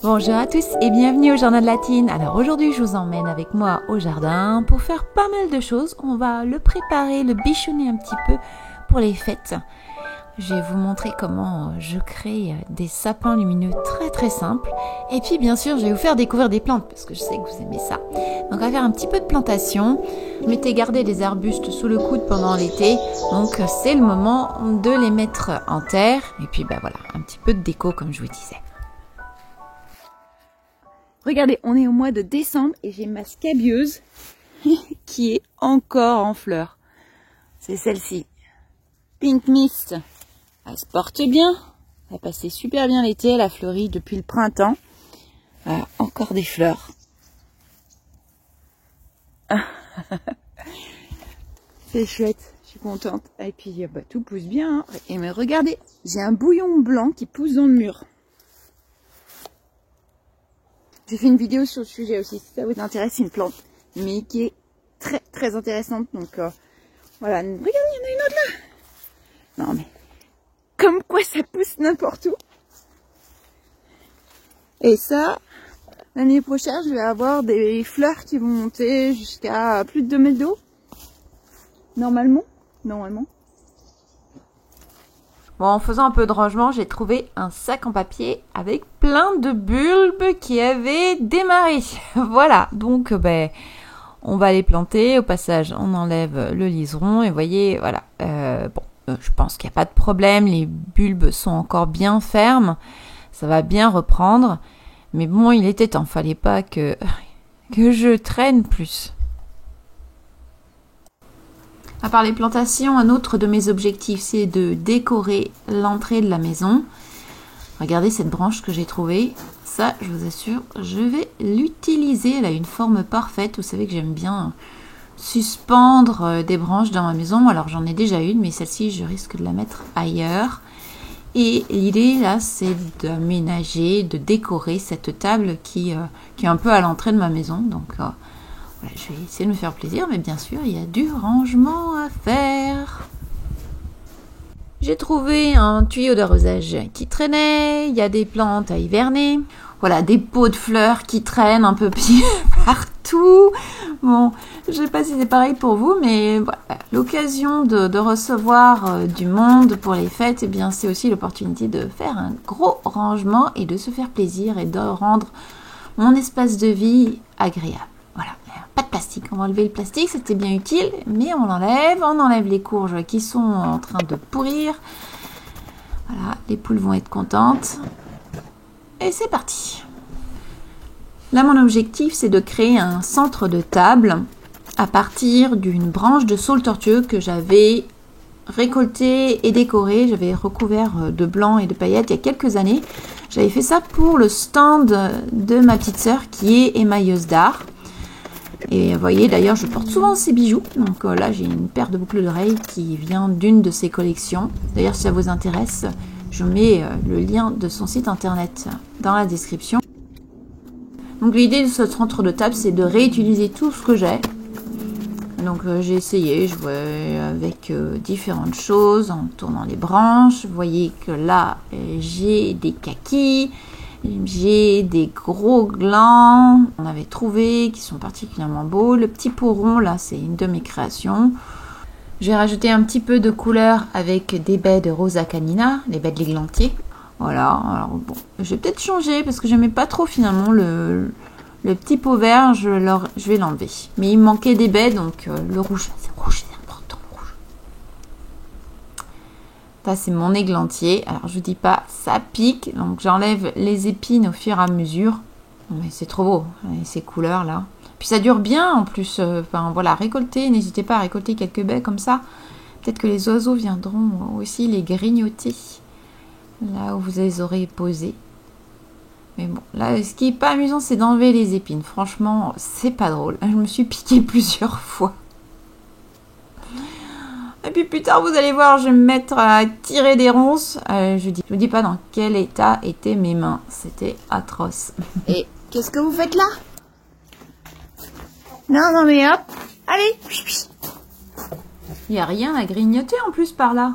Bonjour à tous et bienvenue au Journal Latine. Alors aujourd'hui je vous emmène avec moi au jardin pour faire pas mal de choses. On va le préparer, le bichonner un petit peu pour les fêtes. Je vais vous montrer comment je crée des sapins lumineux très simples. Et puis bien sûr je vais vous faire découvrir des plantes parce que je sais que vous aimez ça. Donc on va faire un petit peu de plantation. Je m'étais gardé des arbustes sous le coude pendant l'été. Donc c'est le moment de les mettre en terre. Et puis voilà, un petit peu de déco comme je vous disais. Regardez, on est au mois de décembre et j'ai ma scabieuse qui est encore en fleurs. C'est celle-ci. Pink Mist. Elle se porte bien. Elle a passé super bien l'été. Elle a fleuri depuis le printemps. Voilà, encore des fleurs. C'est chouette. Je suis contente. Et puis, tout pousse bien. Hein. Et mais regardez, j'ai un bouillon blanc qui pousse dans le mur. J'ai fait une vidéo sur le sujet aussi, si ça vous intéresse, une plante, mais qui est très intéressante. Donc voilà, regardez, il y en a une autre là. Non mais, comme quoi ça pousse n'importe où. Et ça, l'année prochaine, je vais avoir des fleurs qui vont monter jusqu'à plus de 2 mètres d'eau. Normalement. Bon, en faisant un peu de rangement, j'ai trouvé un sac en papier avec plein de bulbes qui avaient démarré. Voilà, donc on va les planter. Au passage, on enlève le liseron et vous voyez, voilà. Je pense qu'il n'y a pas de problème. Les bulbes sont encore bien fermes. Ça va bien reprendre. Mais bon, il était temps. Fallait pas que je traîne plus. À part les plantations, un autre de mes objectifs, c'est de décorer l'entrée de la maison. Regardez cette branche que j'ai trouvée. Ça, je vous assure, je vais l'utiliser. Elle a une forme parfaite. Vous savez que j'aime bien suspendre des branches dans ma maison. Alors, j'en ai déjà une, mais celle-ci, je risque de la mettre ailleurs. Et l'idée, là, c'est d'aménager, de décorer cette table qui est un peu à l'entrée de ma maison. Donc, voilà, je vais essayer de me faire plaisir, mais bien sûr, il y a du rangement à faire. J'ai trouvé un tuyau d'arrosage qui traînait, il y a des plantes à hiverner. Voilà, des pots de fleurs qui traînent un peu partout. Bon, je sais pas si c'est pareil pour vous, mais voilà, l'occasion de recevoir du monde pour les fêtes, eh bien, c'est aussi l'opportunité de faire un gros rangement et de se faire plaisir et de rendre mon espace de vie agréable. Voilà, pas de plastique. On va enlever le plastique, c'était bien utile, mais on enlève les courges qui sont en train de pourrir. Voilà, les poules vont être contentes. Et c'est parti. Là, mon objectif, c'est de créer un centre de table à partir d'une branche de saule tortueux que j'avais récoltée et décorée. J'avais recouvert de blanc et de paillettes il y a quelques années. J'avais fait ça pour le stand de ma petite sœur qui est émailleuse d'art. Et vous voyez, d'ailleurs, je porte souvent ces bijoux. Donc là, j'ai une paire de boucles d'oreilles qui vient d'une de ses collections. D'ailleurs, si ça vous intéresse, je mets le lien de son site internet dans la description. Donc l'idée de ce centre de table, c'est de réutiliser tout ce que j'ai. Donc j'ai essayé, je jouais avec différentes choses en tournant les branches. Vous voyez que là, j'ai des kakis. J'ai des gros glands, on avait trouvé, qui sont particulièrement beaux. Le petit pot rond, là, c'est une de mes créations. J'ai rajouté un petit peu de couleur avec des baies de Rosa Canina, les baies de l'églantier. Voilà, alors bon, je vais peut-être changer parce que j'aimais pas trop finalement le petit pot vert, je vais l'enlever. Mais il me manquait des baies, donc le rouge, c'est important, le rouge. Ça, c'est mon églantier. Alors, je vous dis pas, ça pique. Donc, j'enlève les épines au fur et à mesure. Mais c'est trop beau, ces couleurs-là. Puis, ça dure bien, en plus. Voilà, récolter. N'hésitez pas à récolter quelques baies comme ça. Peut-être que les oiseaux viendront aussi les grignoter. Là où vous les aurez posées. Mais bon, là, ce qui est pas amusant, c'est d'enlever les épines. Franchement, c'est pas drôle. Je me suis piquée plusieurs fois. Et puis plus tard, vous allez voir, je vais me mettre à tirer des ronces. Je vous dis pas dans quel état étaient mes mains. C'était atroce. Et qu'est-ce que vous faites là? Non, mais hop. Allez. Il n'y a rien à grignoter en plus par là.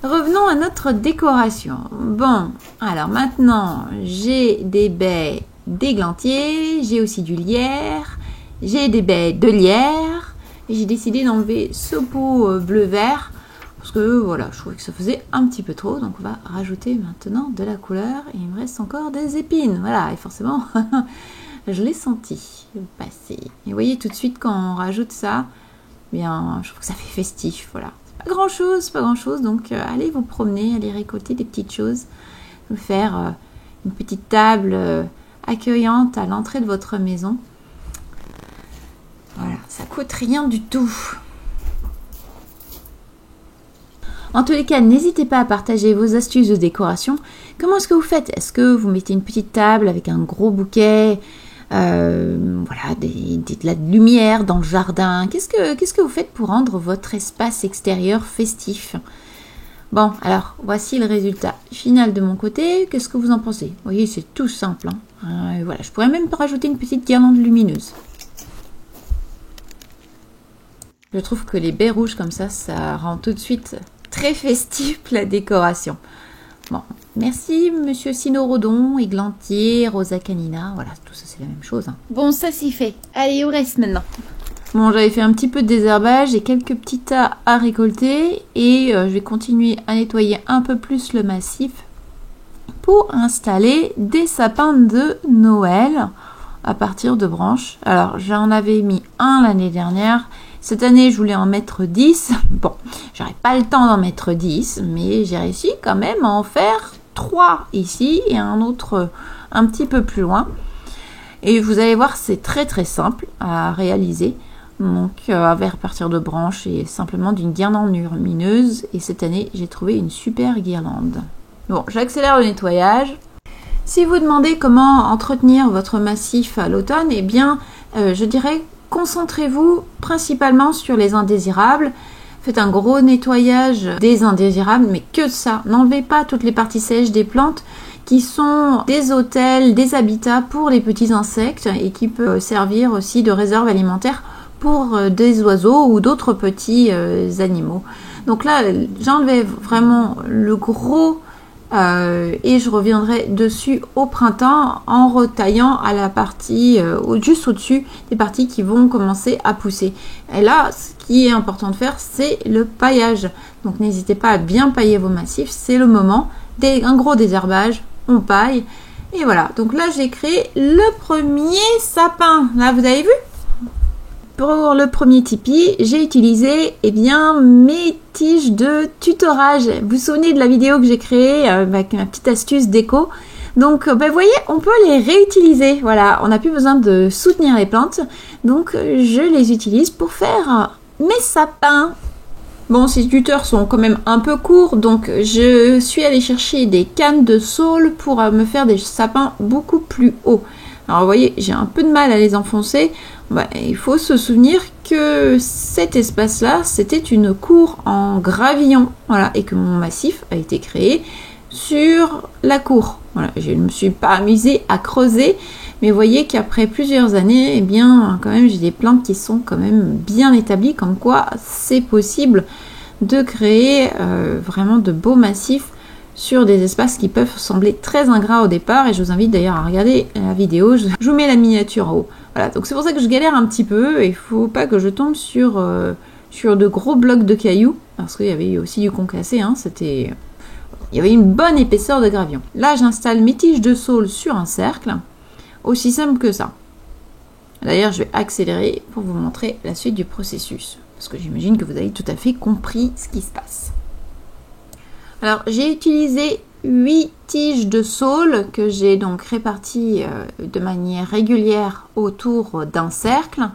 Revenons à notre décoration. Bon, Alors maintenant, j'ai des baies d'églantier, j'ai aussi du lierre, j'ai des baies de lierre. Et j'ai décidé d'enlever ce pot bleu-vert parce que voilà, je trouvais que ça faisait un petit peu trop. Donc on va rajouter maintenant de la couleur. Et il me reste encore des épines. Voilà, et forcément, je l'ai senti passer. Et vous voyez tout de suite quand on rajoute ça, bien, je trouve que ça fait festif. Voilà, c'est pas grand chose. Donc allez vous promener, allez récolter des petites choses. Faire une petite table accueillante à l'entrée de votre maison. Voilà, ça coûte rien du tout. En tous les cas, n'hésitez pas à partager vos astuces de décoration. Comment est-ce que vous faites? Est-ce que vous mettez une petite table avec un gros bouquet, voilà, de la lumière dans le jardin? Qu'est-ce que vous faites pour rendre votre espace extérieur festif? Bon, alors, voici le résultat final de mon côté. Qu'est-ce que vous en pensez? Vous voyez, c'est tout simple. Hein. Voilà, je pourrais même rajouter une petite guirlande lumineuse. Je trouve que les baies rouges comme ça rend tout de suite très festif la décoration. Bon, merci Monsieur Sinorodon, Églantier, Rosa Canina. Voilà, tout ça c'est la même chose. Hein. Bon, ça c'est fait. Allez, au reste maintenant. Bon, j'avais fait un petit peu de désherbage et quelques petits tas à récolter. Et je vais continuer à nettoyer un peu plus le massif pour installer des sapins de Noël à partir de branches. Alors, j'en avais mis un l'année dernière. Cette année, je voulais en mettre 10. Bon, j'aurais pas le temps d'en mettre 10, mais j'ai réussi quand même à en faire 3 ici et un autre un petit peu plus loin. Et vous allez voir, c'est très très simple à réaliser. Donc à partir de branches et simplement d'une guirlande lumineuse. Et cette année, j'ai trouvé une super guirlande. Bon, j'accélère le nettoyage. Si vous demandez comment entretenir votre massif à l'automne, eh bien, je dirais concentrez-vous principalement sur les indésirables. Faites un gros nettoyage des indésirables, mais que ça. N'enlevez pas toutes les parties sèches des plantes qui sont des hôtels, des habitats pour les petits insectes et qui peuvent servir aussi de réserve alimentaire pour des oiseaux ou d'autres petits animaux. Donc là, j'enlevais vraiment le gros et je reviendrai dessus au printemps en retaillant à la partie juste au-dessus des parties qui vont commencer à pousser. Et là, ce qui est important de faire, c'est le paillage. Donc n'hésitez pas à bien pailler vos massifs, c'est le moment. Un gros désherbage, on paille. Et voilà, donc là j'ai créé le premier sapin. Là, vous avez vu? Pour le premier tipi, j'ai utilisé mes tiges de tutorage. Vous vous souvenez de la vidéo que j'ai créée avec ma petite astuce déco? Donc, vous voyez, on peut les réutiliser. Voilà, on n'a plus besoin de soutenir les plantes. Donc, je les utilise pour faire mes sapins. Bon, ces tuteurs sont quand même un peu courts, donc je suis allée chercher des cannes de saule pour me faire des sapins beaucoup plus hauts. Alors, vous voyez, j'ai un peu de mal à les enfoncer. Il faut se souvenir que cet espace-là, c'était une cour en gravillon, voilà, et que mon massif a été créé sur la cour. Voilà, je ne me suis pas amusée à creuser, mais vous voyez qu'après plusieurs années, quand même, j'ai des plantes qui sont quand même bien établies, comme quoi c'est possible de créer vraiment de beaux massifs sur des espaces qui peuvent sembler très ingrats au départ. Et je vous invite d'ailleurs à regarder la vidéo, je vous mets la miniature en haut. Voilà, donc c'est pour ça que je galère un petit peu, et il ne faut pas que je tombe sur de gros blocs de cailloux, parce qu'il y avait aussi du concassé, hein, il y avait une bonne épaisseur de gravillon. Là, j'installe mes tiges de saule sur un cercle, aussi simple que ça. D'ailleurs, je vais accélérer pour vous montrer la suite du processus, parce que j'imagine que vous avez tout à fait compris ce qui se passe. Alors, j'ai utilisé 8 tiges de saule que j'ai donc réparties de manière régulière autour d'un cercle.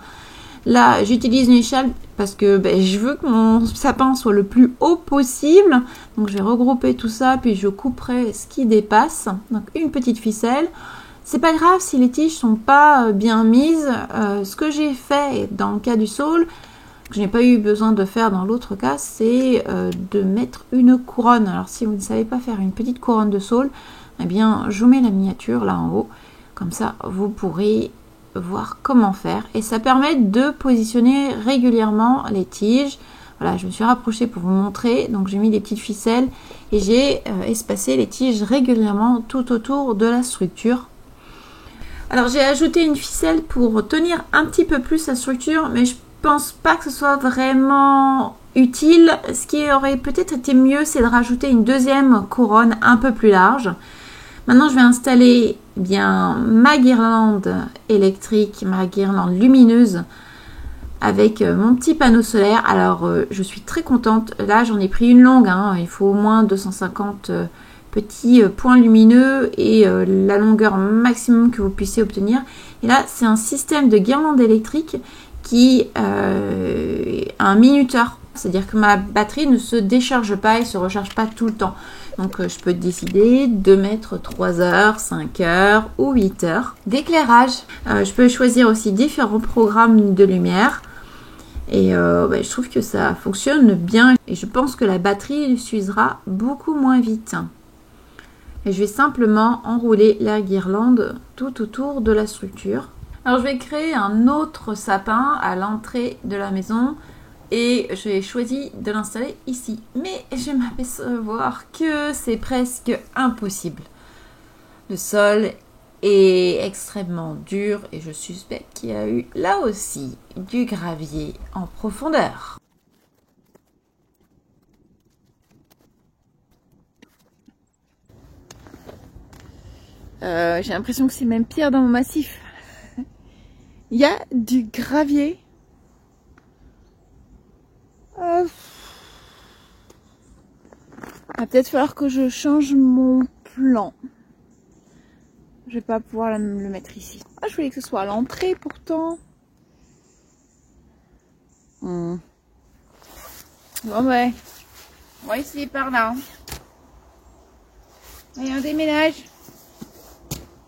Là, j'utilise une échelle parce que je veux que mon sapin soit le plus haut possible. Donc, je vais regrouper tout ça, puis je couperai ce qui dépasse. Donc, une petite ficelle. C'est pas grave si les tiges sont pas bien mises. Ce que j'ai fait dans le cas du saule, que je n'ai pas eu besoin de faire dans l'autre cas, c'est de mettre une couronne. Alors si vous ne savez pas faire une petite couronne de saule, eh bien je vous mets la miniature là en haut, comme ça vous pourrez voir comment faire. Et ça permet de positionner régulièrement les tiges. Voilà, je me suis rapprochée pour vous montrer. Donc j'ai mis des petites ficelles et j'ai espacé les tiges régulièrement tout autour de la structure. Alors j'ai ajouté une ficelle pour tenir un petit peu plus la structure, mais je pense pas que ce soit vraiment utile. Ce qui aurait peut-être été mieux, c'est de rajouter une deuxième couronne un peu plus large. Maintenant, je vais installer bien ma guirlande électrique, ma guirlande lumineuse avec mon petit panneau solaire. Alors, je suis très contente. Là, j'en ai pris une longue. Hein. Il faut au moins 250 petits points lumineux et la longueur maximum que vous puissiez obtenir. Et là, c'est un système de guirlande électrique qui a un minuteur. C'est-à-dire que ma batterie ne se décharge pas et ne se recharge pas tout le temps. Donc, je peux décider de mettre 3 heures, 5 heures ou 8 heures d'éclairage. Je peux choisir aussi différents programmes de lumière. Et je trouve que ça fonctionne bien. Et je pense que la batterie s'usera beaucoup moins vite. Et je vais simplement enrouler la guirlande tout autour de la structure. Alors, je vais créer un autre sapin à l'entrée de la maison. Et j'ai choisi de l'installer ici. Mais je m'aperçois que c'est presque impossible. Le sol est extrêmement dur et je suspecte qu'il y a eu là aussi du gravier en profondeur. J'ai l'impression que c'est même pire dans mon massif. Il y a du gravier. Il va peut-être falloir que je change mon plan. Je vais pas pouvoir le mettre ici. Ah, je voulais que ce soit à l'entrée pourtant. Bon ouais. On va essayer par là. Allez, on déménage.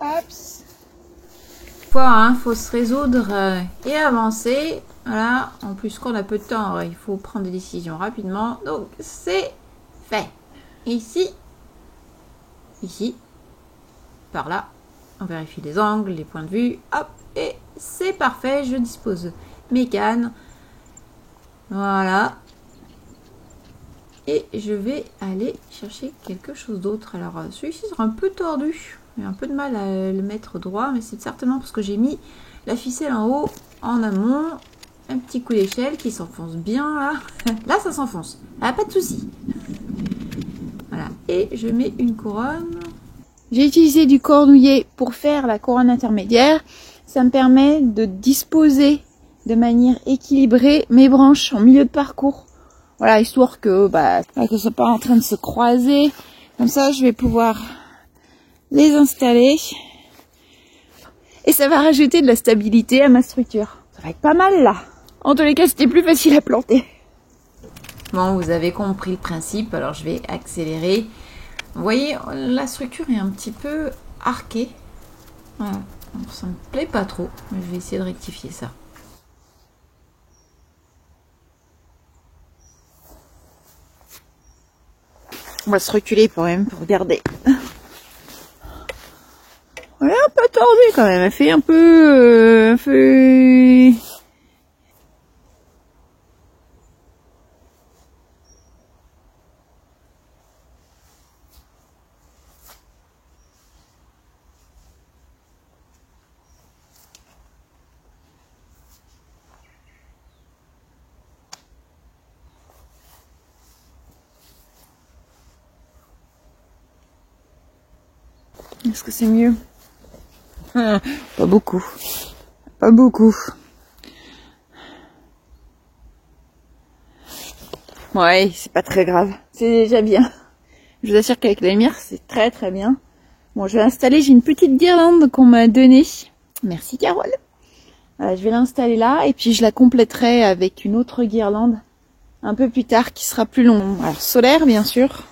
Hops. Faut se résoudre et avancer. Voilà, en plus qu'on a peu de temps, il faut prendre des décisions rapidement. Donc c'est fait. Ici, par là, on vérifie les angles, les points de vue, hop, et c'est parfait. Je dispose mes cannes, voilà, et je vais aller chercher quelque chose d'autre. Alors celui-ci sera un peu tordu, j'ai un peu de mal à le mettre droit, mais c'est certainement parce que j'ai mis la ficelle en haut, en amont. Un petit coup d'échelle qui s'enfonce bien là. Là, ça s'enfonce. Ah, pas de souci. Voilà. Et je mets une couronne. J'ai utilisé du cornouiller pour faire la couronne intermédiaire. Ça me permet de disposer de manière équilibrée mes branches en milieu de parcours. Voilà, histoire que ce soit pas en train de se croiser. Comme ça, je vais pouvoir les installer. Et ça va rajouter de la stabilité à ma structure. Ça va être pas mal là. En tous les cas, c'était plus facile à planter. Bon, vous avez compris le principe, alors je vais accélérer. Vous voyez, la structure est un petit peu arquée. Voilà. Donc, ça me plaît pas trop, mais je vais essayer de rectifier ça. On va se reculer quand même pour regarder. Elle est un peu tordue quand même, elle fait un peu... Est-ce que c'est mieux? Pas beaucoup. Pas beaucoup. Ouais, c'est pas très grave. C'est déjà bien. Je vous assure qu'avec la lumière, c'est très très bien. Bon, je vais installer, j'ai une petite guirlande qu'on m'a donnée. Merci Carole. Voilà, je vais l'installer là et puis je la compléterai avec une autre guirlande un peu plus tard qui sera plus longue. Alors solaire bien sûr.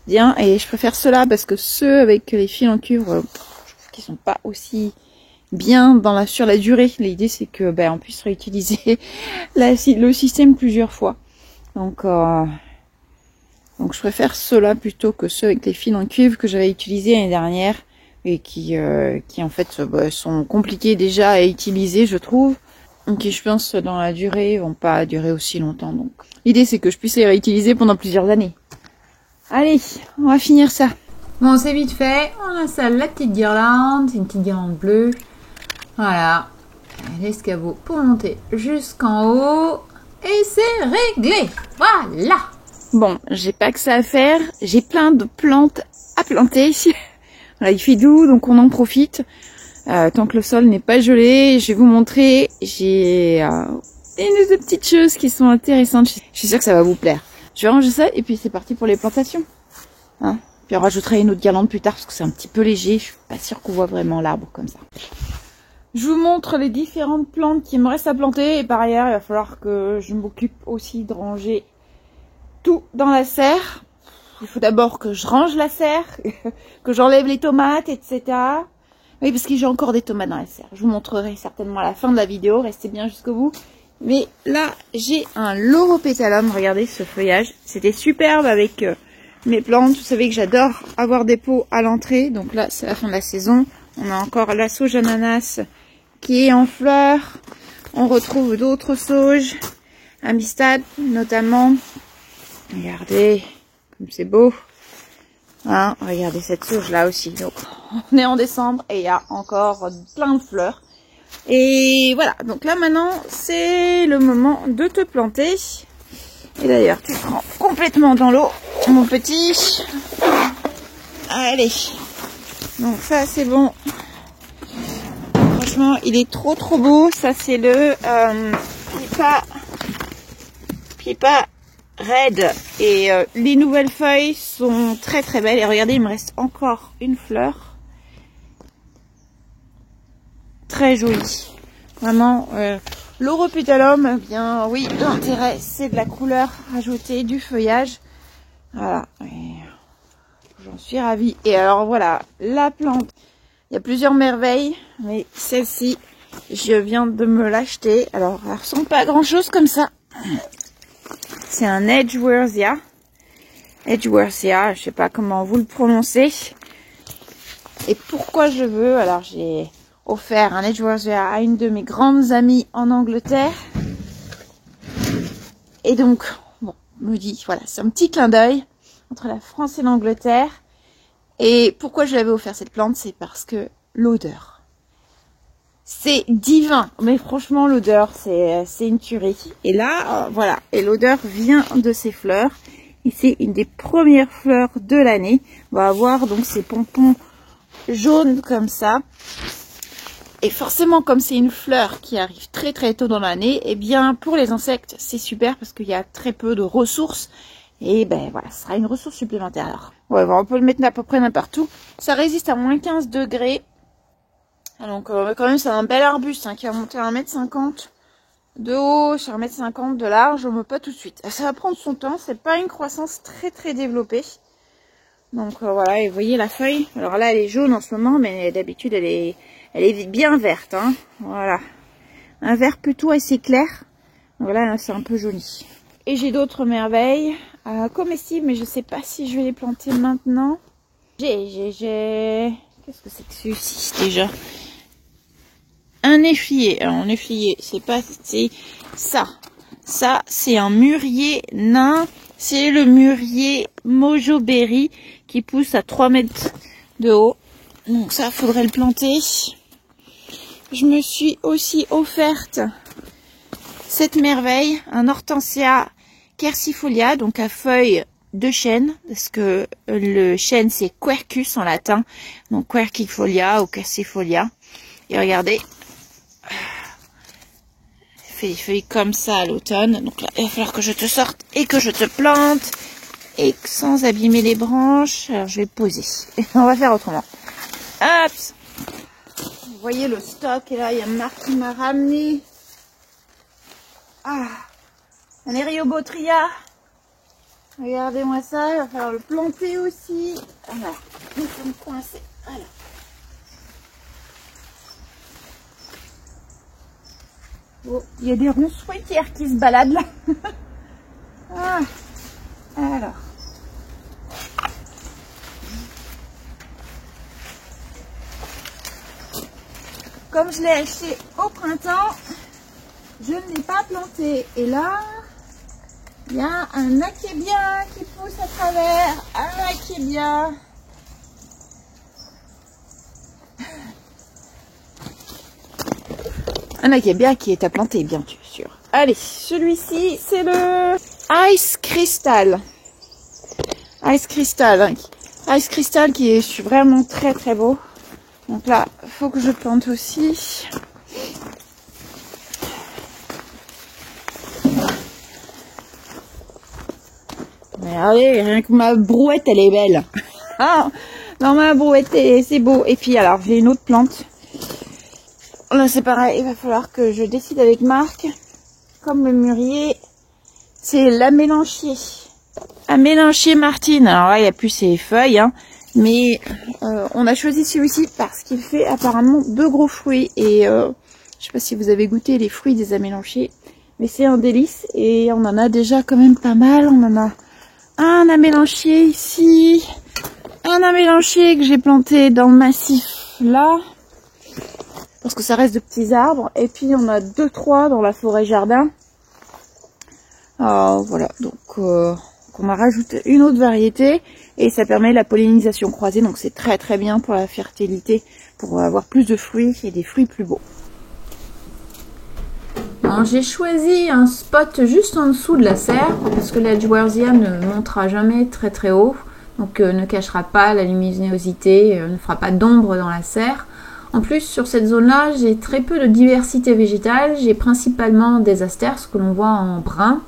Bien, et je préfère ceux-là parce que ceux avec les fils en cuivre, je trouve qu'ils sont pas aussi bien sur la durée. L'idée c'est que on puisse réutiliser le système plusieurs fois. Donc je préfère ceux-là plutôt que ceux avec les fils en cuivre que j'avais utilisés l'année dernière et qui en fait sont compliqués déjà à utiliser, je trouve. qui je pense dans la durée vont pas durer aussi longtemps. Donc l'idée c'est que je puisse les réutiliser pendant plusieurs années. Allez, on va finir ça. Bon, c'est vite fait. On installe la petite guirlande. C'est une petite guirlande bleue. Voilà. L'escabeau pour monter jusqu'en haut. Et c'est réglé. Voilà. Bon, j'ai pas que ça à faire. J'ai plein de plantes à planter. Voilà, il fait doux, donc on en profite. Tant que le sol n'est pas gelé, je vais vous montrer. J'ai des petites choses qui sont intéressantes. Je suis sûre que ça va vous plaire. Je vais ranger ça et puis c'est parti pour les plantations. Hein? Puis on rajoutera une autre guirlande plus tard parce que c'est un petit peu léger. Je suis pas sûre qu'on voit vraiment l'arbre comme ça. Je vous montre les différentes plantes qui me restent à planter. Et par ailleurs, il va falloir que je m'occupe aussi de ranger tout dans la serre. Il faut d'abord que je range la serre, que j'enlève les tomates, etc. Oui, parce que j'ai encore des tomates dans la serre. Je vous montrerai certainement à la fin de la vidéo. Restez bien jusqu'au bout. Mais là, j'ai un Lauropétalum. Regardez ce feuillage. C'était superbe avec mes plantes. Vous savez que j'adore avoir des pots à l'entrée. Donc là, c'est la fin de la saison. On a encore la sauge ananas qui est en fleurs. On retrouve d'autres sauges. Amistad, notamment. Regardez, comme c'est beau. Hein, regardez cette sauge là aussi. Donc, on est en décembre et il y a encore plein de fleurs. Et voilà, donc là maintenant, c'est le moment de te planter. Et d'ailleurs, tu prends complètement dans l'eau, mon petit. Allez. Donc ça, c'est bon. Franchement, il est trop beau. Ça, c'est le Pipa Red. Et les nouvelles feuilles sont très belles. Et regardez, il me reste encore une fleur. Très joli. Vraiment, Lauropétalum, eh bien oui, l'intérêt c'est de la couleur ajoutée, du feuillage. Voilà, j'en suis ravie. Et alors voilà, la plante, il y a plusieurs merveilles, mais celle-ci, je viens de me l'acheter. Alors, elle ressemble pas à grand chose comme ça. C'est un Edgeworthia. Edgeworthia, je sais pas comment vous le prononcez. Et pourquoi je veux, alors j'ai offert un Edgeworthia à une de mes grandes amies en Angleterre. Et donc, bon, me dit, voilà, c'est un petit clin d'œil entre la France et l'Angleterre. Et pourquoi je l'avais offert cette plante, c'est parce que l'odeur, c'est divin. Mais franchement, l'odeur, c'est une tuerie. Et là, voilà, et l'odeur vient de ces fleurs. Et c'est une des premières fleurs de l'année. On va avoir donc ces pompons jaunes comme ça. Et forcément, comme c'est une fleur qui arrive très tôt dans l'année, eh bien, pour les insectes, c'est super parce qu'il y a très peu de ressources. Et ben voilà, ce sera une ressource supplémentaire. Alors, ouais, on peut le mettre à peu près n'importe où. Ça résiste à moins 15 degrés. Donc, quand même, c'est un bel arbuste hein, qui va monter à 1,50 m de haut sur 1,50 m de large. Pas tout de suite. Ça va prendre son temps. C'est pas une croissance très développée. Donc, voilà, et vous voyez la feuille. Alors là, elle est jaune en ce moment, mais d'habitude, elle est bien verte, hein. Voilà. Un vert plutôt assez clair. Voilà, là, c'est un peu jauni. Et j'ai d'autres merveilles comestibles, mais je sais pas si je vais les planter maintenant. Qu'est-ce que c'est que celui-ci déjà? Un efflier. Alors, un efflier, c'est ça. Ça, c'est un mûrier nain. C'est le mûrier Mojo Berry qui pousse à 3 mètres de haut. Donc ça, faudrait le planter. Je me suis aussi offerte cette merveille, un Hortensia quercifolia, donc à feuilles de chêne, parce que le chêne c'est Quercus en latin, donc quercifolia ou quercifolia. Et regardez, ça fait des feuilles comme ça à l'automne. Donc là, il va falloir que je te sorte et que je te plante, et sans abîmer les branches. Alors je vais poser. On va faire autrement. Hop! Vous voyez le stock, et là il y a Marc qui m'a ramené un Eriobotria. Regardez-moi ça, il va falloir le planter aussi. Voilà, il faut me coincer. Voilà. Oh, il y a des ronces fruitières qui se baladent là. Alors. Comme je l'ai acheté au printemps, je ne l'ai pas planté. Et là, il y a un akébia qui pousse à travers. Un akébia. Un akébia qui est à planter, bien sûr. Allez, celui-ci, c'est le Ice Crystal. Ice Crystal. Ice Crystal qui est vraiment très très beau. Donc là, il faut que je plante aussi. Mais regardez, rien que ma brouette, elle est belle. Ah, non, ma brouette, c'est beau. Et puis alors, j'ai une autre plante. Là, c'est pareil, il va falloir que je décide avec Marc. Comme le mûrier, c'est la mélanchier. La mélanchier Martine. Alors là, il n'y a plus ses feuilles, hein. Mais on a choisi celui-ci parce qu'il fait apparemment de gros fruits. Et je sais pas si vous avez goûté les fruits des amélanchiers. Mais c'est un délice. Et on en a déjà quand même pas mal. On en a un amélanchier ici. Un amélanchier que j'ai planté dans le massif là. Parce que ça reste de petits arbres. Et puis on a 2-3 dans la forêt jardin. Voilà, donc on a rajouté une autre variété. Et ça permet la pollinisation croisée. Donc c'est très très bien pour la fertilité. Pour avoir plus de fruits et des fruits plus beaux. J'ai choisi un spot juste en dessous de la serre. Parce que l'Edgeworthia ne montera jamais très très haut. Donc ne cachera pas la luminosité. Ne fera pas d'ombre dans la serre. En plus, sur cette zone-là, j'ai très peu de diversité végétale. J'ai principalement des astères, ce que l'on voit en brun.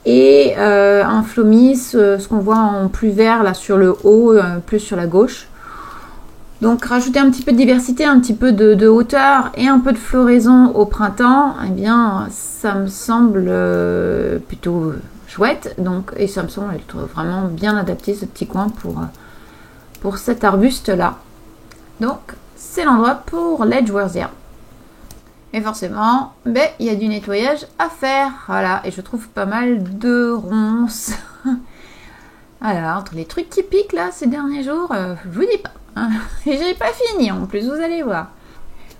Et un phlomis, ce qu'on voit en plus vert là sur le haut, plus sur la gauche. Donc rajouter un petit peu de diversité, un petit peu de hauteur et un peu de floraison au printemps, eh bien ça me semble plutôt chouette. Donc, et ça me semble être vraiment bien adapté ce petit coin pour cet arbuste-là. Donc c'est l'endroit pour l'Edgeworthia. Et forcément, ben, il y a du nettoyage à faire. Voilà, et je trouve pas mal de ronces. Voilà, entre les trucs qui piquent là ces derniers jours, je vous dis pas. Hein. Et j'ai pas fini en plus, vous allez voir.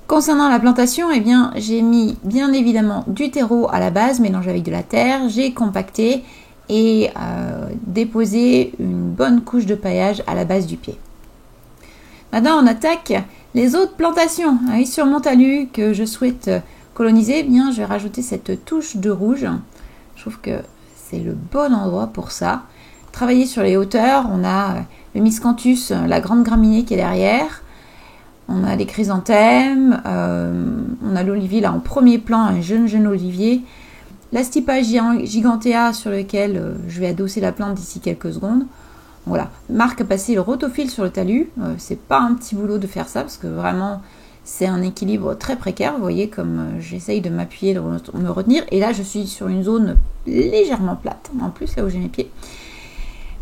Concernant la plantation, eh bien, j'ai mis bien évidemment du terreau à la base, mélangé avec de la terre. J'ai compacté et déposé une bonne couche de paillage à la base du pied. Maintenant, on attaque les autres plantations. Et sur mon talus que je souhaite coloniser, eh bien, je vais rajouter cette touche de rouge. Je trouve que c'est le bon endroit pour ça. Travailler sur les hauteurs, on a le miscanthus, la grande graminée qui est derrière. On a les chrysanthèmes, on a l'olivier là en premier plan, un jeune olivier. L'astipa gigantea sur lequel je vais adosser la plante d'ici quelques secondes. Voilà, Marc a passé le rotofil sur le talus. C'est pas un petit boulot de faire ça parce que vraiment c'est un équilibre très précaire. Vous voyez comme j'essaye de m'appuyer, de me retenir. Et là je suis sur une zone légèrement plate, en plus là où j'ai mes pieds.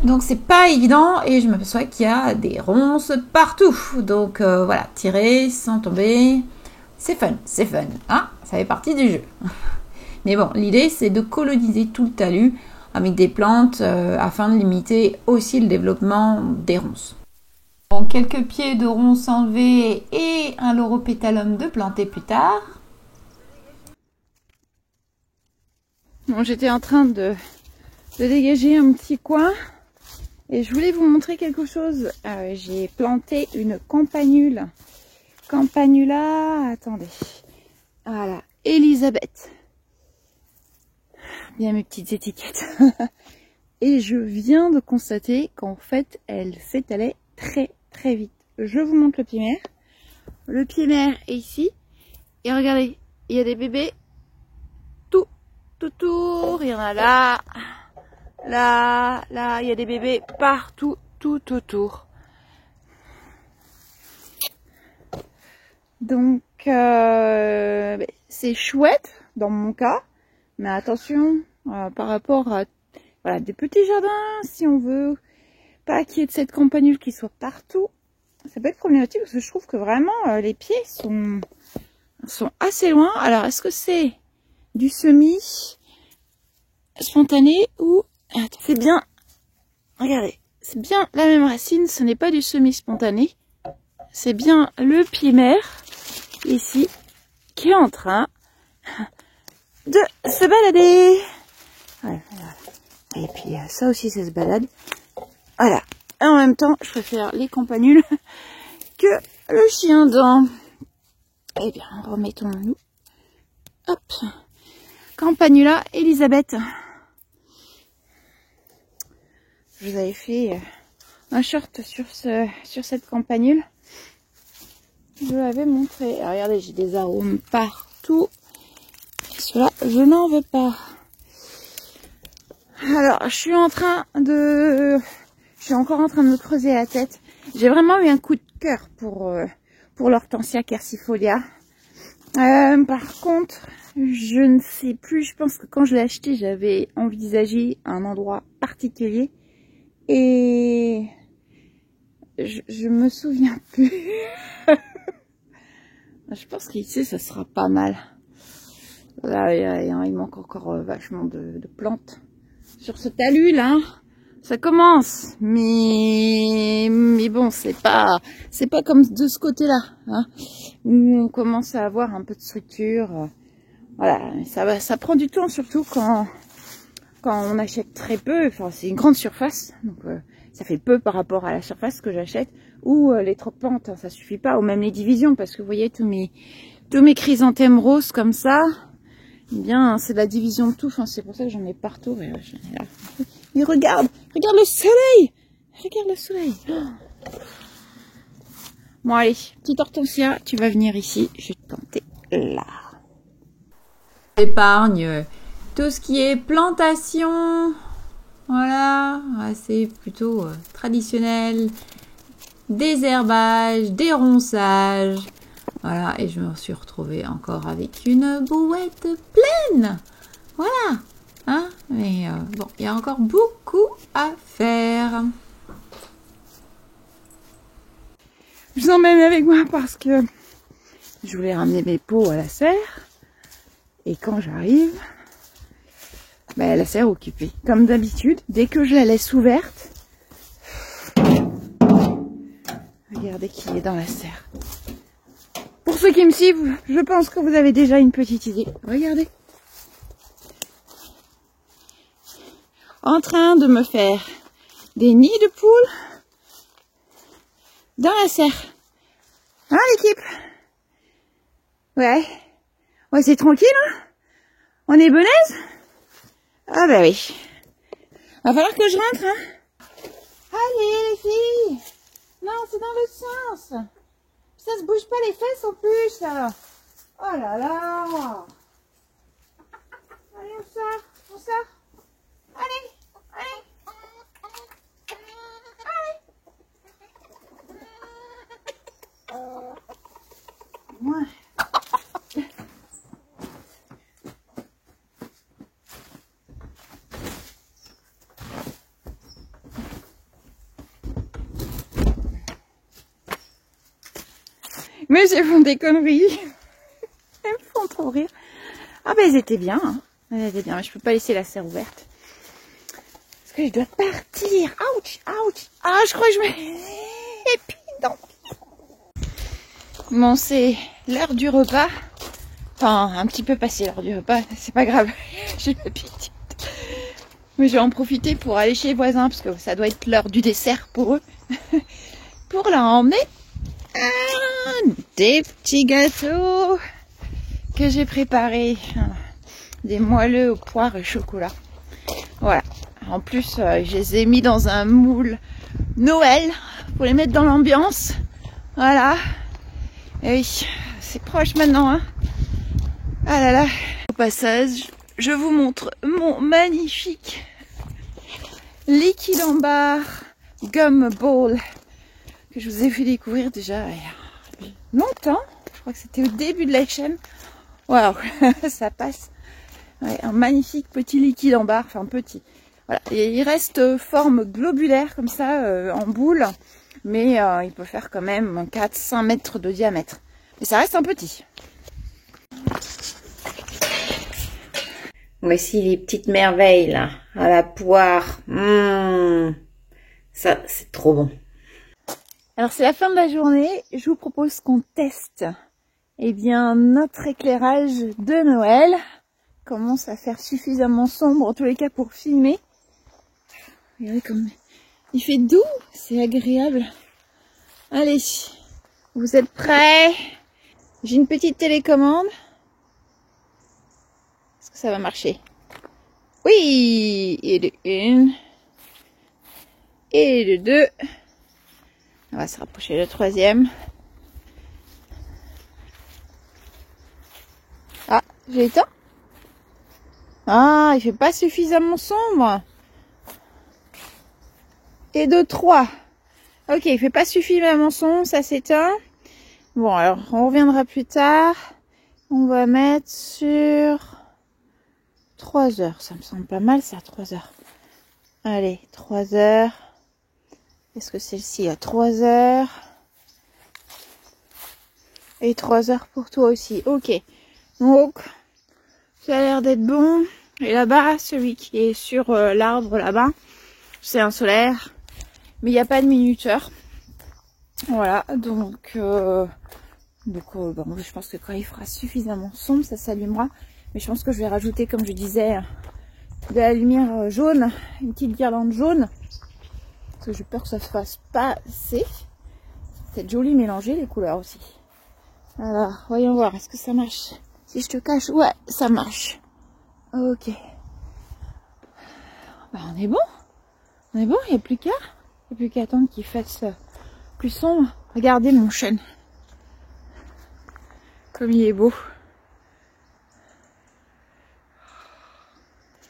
Donc c'est pas évident et je m'aperçois qu'il y a des ronces partout. Donc voilà, tirer sans tomber, c'est fun, hein, ça fait partie du jeu. Mais bon, l'idée c'est de coloniser tout le talus avec des plantes afin de limiter aussi le développement des ronces. Bon, quelques pieds de ronces enlevés et un lauropétalum de planter plus tard. Bon, j'étais en train de dégager un petit coin et je voulais vous montrer quelque chose. J'ai planté une campanule. Campanula, attendez. Voilà, Elisabeth. Bien mes petites étiquettes. Et je viens de constater qu'en fait, elle s'étalait très très vite. Je vous montre le pied mère. Le pied mère est ici. Et regardez, il y a des bébés tout autour. Il y en a là, là, il y a des bébés partout, tout autour. Donc, c'est chouette dans mon cas. Mais attention, par rapport à voilà, des petits jardins, si on veut pas qu'il y ait de cette campanule qui soit partout, ça peut être problématique parce que je trouve que vraiment les pieds sont assez loin. Alors, est-ce que c'est du semis spontané ou... C'est bien, regardez, c'est bien la même racine, ce n'est pas du semis spontané. C'est bien le pied mère, ici, qui est en train de se balader. Voilà, voilà. Et puis ça aussi, ça se balade. Voilà. Et en même temps, je préfère les campanules que le chien dent. Eh bien, remettons-nous. Hop. Campanula Elisabeth. Je vous avais fait un short sur cette campanule. Je vous l'avais montré. Alors, regardez, j'ai des arômes partout. Et ceux-là, je n'en veux pas. Alors, je suis encore en train de me creuser la tête. J'ai vraiment eu un coup de cœur pour l'hortensia quercifolia. Par contre, je ne sais plus, je pense que quand je l'ai acheté, j'avais envisagé un endroit particulier et je me souviens plus. Je pense qu'ici, ça sera pas mal. Là, il manque encore vachement de plantes sur ce talus là. Ça commence, mais bon, c'est pas comme de ce côté-là, hein, où on commence à avoir un peu de structure. Voilà, ça prend du temps, surtout quand on achète très peu. Enfin, c'est une grande surface, donc ça fait peu par rapport à la surface que j'achète. Ou les trop plantes, ça suffit pas. Ou même les divisions, parce que vous voyez tous mes chrysanthèmes roses comme ça. Eh bien, c'est de la division de tout. Enfin, c'est pour ça que j'en ai partout. Mais regarde le soleil. Regarde le soleil. Bon allez, petite hortensia, tu vas venir ici. Je vais te planter là. Épargne tout ce qui est plantation. Voilà, c'est plutôt traditionnel. Désherbage, déronçage. Voilà, et je me suis retrouvée encore avec une bouette pleine. Voilà, hein, mais bon, il y a encore beaucoup à faire. Je vous emmène avec moi parce que je voulais ramener mes pots à la serre. Et quand j'arrive, ben, la serre est occupée. Comme d'habitude, dès que je la laisse ouverte, regardez qui est dans la serre. Pour ceux qui me suivent, je pense que vous avez déjà une petite idée. Regardez. En train de me faire des nids de poules dans la serre. Hein, l'équipe? Ouais. Ouais, c'est tranquille, hein? On est bonnaise? Ah bah oui. Va falloir que je rentre, hein? Allez, les filles! Non, c'est dans l'autre sens. Ça se bouge pas les fesses en plus, ça. Oh là là. Allez, on sort. Allez, allez. Ouais. Mais ils font des conneries. Elles me font trop rire. Ah ben elles étaient bien. Hein. Elles étaient bien. Mais je peux pas laisser la serre ouverte. Parce que je dois partir. Ouch, ouch. Ah, je crois que je me... Et puis non. Bon, c'est l'heure du repas. Enfin, un petit peu passé l'heure du repas. C'est pas grave. J'ai l'habitude. Mais je vais en profiter pour aller chez les voisins. Parce que ça doit être l'heure du dessert pour eux. Pour leur emmener des petits gâteaux que j'ai préparés. Des moelleux aux poires et chocolat. Voilà. En plus, je les ai mis dans un moule Noël pour les mettre dans l'ambiance. Voilà. Et oui, c'est proche maintenant. Hein. Ah là là. Au passage, je vous montre mon magnifique liquide en barre gum ball que je vous ai fait découvrir déjà il y a longtemps. Je crois que c'était au début de la chaîne. Waouh, ça passe. Ouais, un magnifique petit liquide en barre, enfin petit. Voilà, et il reste forme globulaire comme ça en boule, mais il peut faire quand même 4-5 mètres de diamètre. Mais ça reste un petit. Voici les petites merveilles là, à la poire. Ça, c'est trop bon. Alors c'est la fin de la journée, je vous propose qu'on teste notre éclairage de Noël commence à faire suffisamment sombre, en tous les cas pour filmer. Regardez comme il fait doux, c'est agréable. Allez, vous êtes prêts? J'ai une petite télécommande. Est-ce que ça va marcher? Oui! Et de une. Et de deux. On va se rapprocher le troisième. Ah, j'ai éteint. Ah, il fait pas suffisamment sombre. Et de 3. Ok, il fait pas suffisamment sombre, ça s'éteint. Bon, alors, on reviendra plus tard. On va mettre sur 3 heures. Ça me semble pas mal, ça, 3 heures. Allez, 3 heures. Est-ce que celle-ci a 3 heures? Et 3 heures pour toi aussi. Ok. Donc, ça a l'air d'être bon. Et là-bas, celui qui est sur l'arbre là-bas, c'est un solaire. Mais il n'y a pas de minuteur. Voilà, donc bon, je pense que quand il fera suffisamment sombre, ça s'allumera. Mais je pense que je vais rajouter, comme je disais, de la lumière jaune, une petite guirlande jaune. Parce que j'ai peur que ça se fasse pas assez. C'est joli mélangé les couleurs aussi. Alors, voyons voir, est-ce que ça marche? Si je te cache, ouais, ça marche. Ok. Bah, on est bon. On est bon, il n'y a plus qu'à. Il n'y a plus qu'à attendre qu'il fasse plus sombre. Regardez mon chêne. Comme il est beau.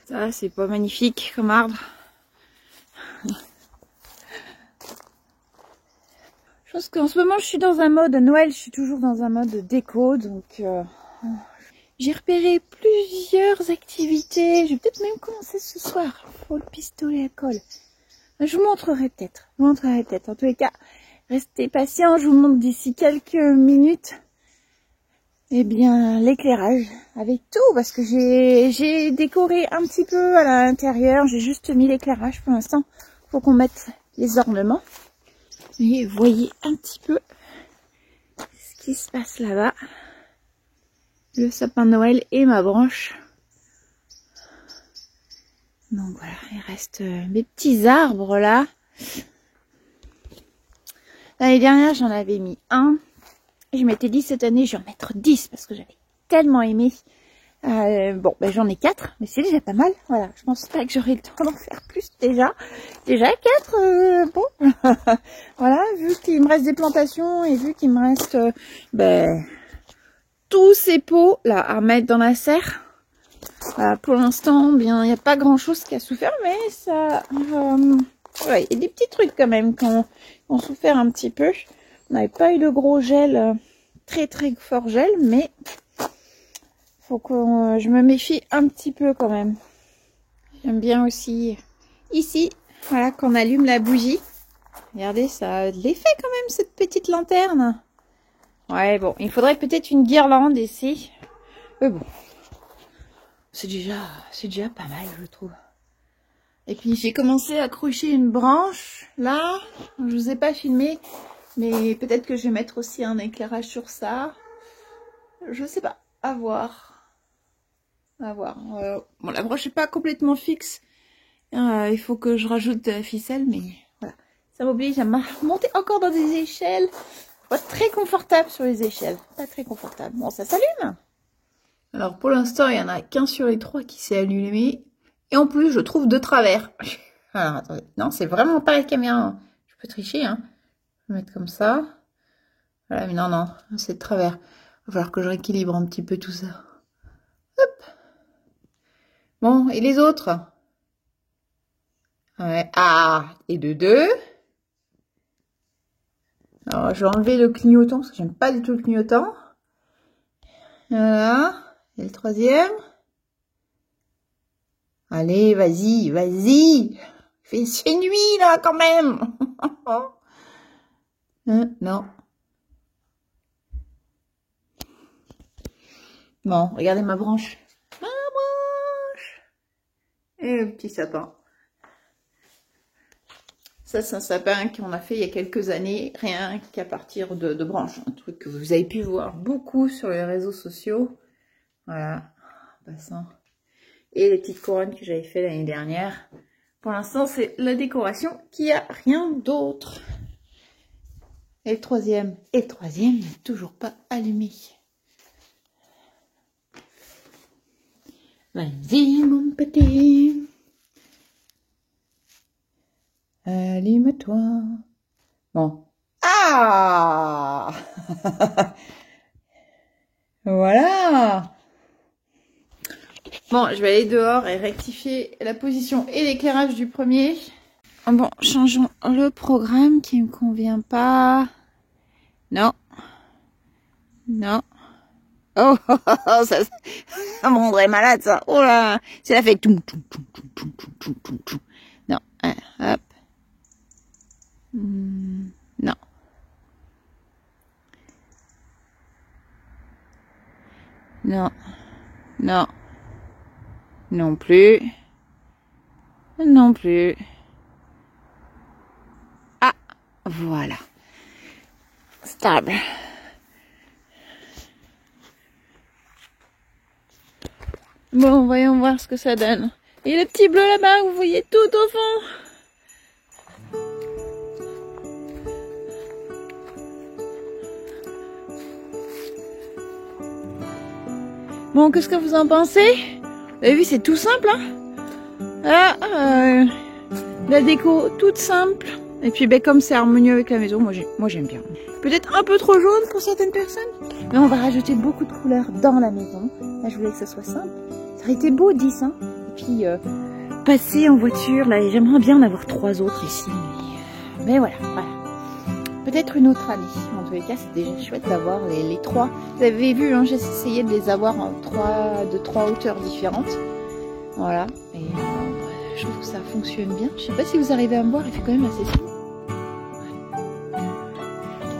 Ça, c'est pas magnifique comme arbre. Je pense qu'en ce moment, je suis dans un mode Noël. Je suis toujours dans un mode déco. Donc, j'ai repéré plusieurs activités. Je vais peut-être même commencer ce soir. Pour le pistolet à colle. Je vous montrerai peut-être. En tous les cas, restez patients. Je vous montre d'ici quelques minutes. Eh bien, l'éclairage avec tout, parce que j'ai décoré un petit peu à l'intérieur. J'ai juste mis l'éclairage pour l'instant. Faut qu'on mette les ornements. Et vous voyez un petit peu ce qui se passe là-bas. Le sapin de Noël et ma branche. Donc voilà, il reste mes petits arbres là. L'année dernière, j'en avais mis un. Je m'étais dit cette année, je vais en mettre 10 parce que j'avais tellement aimé. Bon, ben j'en ai 4, mais c'est déjà pas mal. Voilà, je pense pas que j'aurai le temps d'en faire plus déjà. Déjà 4, bon. Voilà, vu qu'il me reste des plantations et vu qu'il me reste tous ces pots là à mettre dans la serre. Pour l'instant, bien, il n'y a pas grand chose qui a souffert, mais ça... ouais, il y a des petits trucs quand même qui ont souffert un petit peu. On n'avait pas eu de gros gel, très fort gel, mais faut que je me méfie un petit peu quand même. J'aime bien aussi ici, voilà, qu'on allume la bougie. Regardez, ça a de l'effet quand même, cette petite lanterne. Ouais, bon, il faudrait peut-être une guirlande ici. Mais bon, c'est déjà pas mal, je trouve. Et puis j'ai commencé à accrocher une branche, là, je vous ai pas filmé. Mais peut-être que je vais mettre aussi un éclairage sur ça. Je sais pas. À voir. À voir. Bon, la broche n'est pas complètement fixe. Il faut que je rajoute de la ficelle, mais voilà. Ça m'oblige à monter encore dans des échelles. Pas très confortable sur les échelles. Pas très confortable. Bon, ça s'allume. Alors pour l'instant, il n'y en a qu'un sur les 3 qui s'est allumé. Et en plus, je trouve de travers. Alors attendez. Non, c'est vraiment pas la caméra. Je peux tricher, hein. Je vais mettre comme ça. Voilà, mais non, c'est de travers. Il va falloir que je rééquilibre un petit peu tout ça. Hop. Bon, et les autres? Ouais. Ah, et de 2. Alors, je vais enlever le clignotant, parce que j'aime pas du tout le clignotant. Voilà. Et le troisième. Allez, vas-y. C'est nuit, là, quand même. Non. Bon, regardez ma branche. Et le petit sapin. Ça, c'est un sapin qu'on a fait il y a quelques années, rien qu'à partir de branches. Un truc que vous avez pu voir beaucoup sur les réseaux sociaux. Voilà, passant. et les petites couronnes que j'avais fait l'année dernière. Pour l'instant, c'est la décoration qui a rien d'autre. Et le troisième n'est toujours pas allumé. Vas-y, mon petit. Allume-toi. Bon. Ah voilà. Bon, je vais aller dehors et rectifier la position et l'éclairage du premier. Bon, changeons le programme qui me convient pas. Non. Non. Oh, oh, oh, oh, ça me rendrait malade, ça. Oh là, c'est la fait tout. Non, hop. Non. Non. Non. Non plus. Non plus. Ah, voilà. Stable. Bon, voyons voir ce que ça donne. Et le petit bleu là-bas, vous voyez tout au fond. Bon, qu'est-ce que vous en pensez? Vous avez vu, c'est tout simple, hein? La déco toute simple. Et puis, ben, comme c'est harmonieux avec la maison, moi j'aime bien. Peut-être un peu trop jaune pour certaines personnes, mais on va rajouter beaucoup de couleurs dans la maison. Là, je voulais que ce soit simple. Ça aurait été beau 10, hein. Et puis, passer en voiture, là, j'aimerais bien en avoir 3 autres ici. Mais voilà. Peut-être une autre année. En tous les cas, c'est déjà chouette d'avoir les 3. Vous avez vu, hein, j'ai essayé de les avoir en 3 hauteurs différentes. Voilà. Et je trouve que ça fonctionne bien. Je sais pas si vous arrivez à me voir, il fait quand même assez chaud.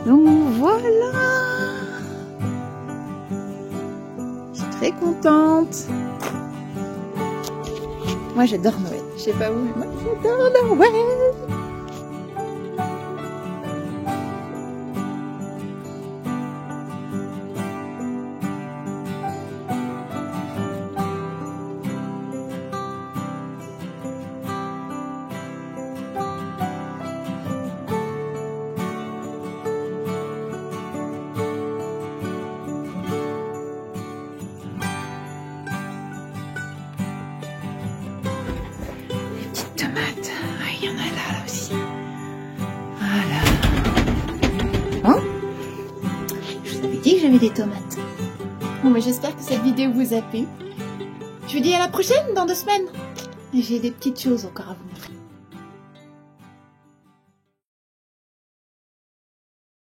Donc voilà. Je suis très contente. Moi j'adore Noël. Je sais pas vous, mais moi j'adore Noël. Tomates, il y en a là aussi. Voilà. Bon, je vous avais dit que j'avais des tomates. Bon, mais j'espère que cette vidéo vous a plu. Je vous dis à la prochaine dans 2 semaines. J'ai des petites choses encore à vous montrer.